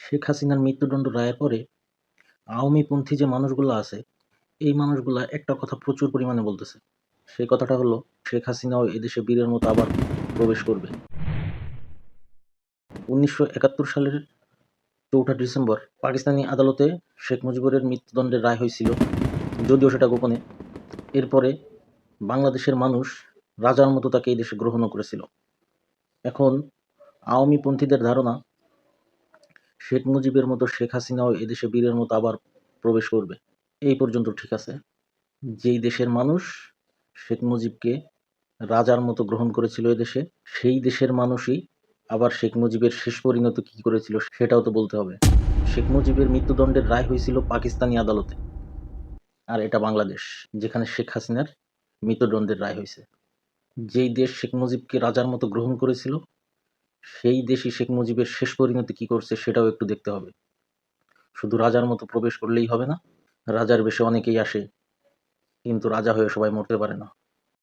শেখ হাসিনার মৃত্যুদণ্ড রায়ের পরে আওয়ামীপন্থী যে মানুষগুলো আছে, এই মানুষগুলা একটা কথা প্রচুর পরিমাণে বলতেছে। সেই কথাটা হলো, শেখ হাসিনাও এদেশে বীরের মতো আবার প্রবেশ করবে। ১৯৭১ সালের ৪ঠা ডিসেম্বর পাকিস্তানি আদালতে শেখ মুজিবুরের মৃত্যুদণ্ডের রায় হয়েছিল, যদিও সেটা গোপনে। এরপরে বাংলাদেশের মানুষ রাজার মতো তাকে এই দেশে গ্রহণও করেছিল। এখন আওয়ামীপন্থীদের ধারণা, শেখ মুজিবের মতো শেখ হাসিনাও এদেশে বীরের মতো আবার প্রবেশ করবে। এই পর্যন্ত ঠিক আছে। যেই দেশের মানুষ শেখ মুজিবকে রাজার মতো গ্রহণ করেছিল এদেশে, সেই দেশের মানুষই আবার শেখ মুজিবের শেষ পরিণতি কি করেছিল সেটাও তো বলতে হবে। শেখ মুজিবের মৃত্যুদণ্ডের রায় হয়েছিল পাকিস্তানি আদালতে, আর এটা বাংলাদেশ, যেখানে শেখ হাসিনার মৃত্যুদণ্ডের রায় হয়েছে। যেই দেশ শেখ মুজিবকে রাজার মতো গ্রহণ করেছিল, সেই দেশই শেখ মুজিবের শেষ পরিণতি কি করছে সেটাও একটু দেখতে হবে। শুধু রাজার মতো প্রবেশ করলেই হবে না। রাজার বেশে অনেকেই আসে, কিন্তু রাজা হয়ে সবাই মরতে পারে না।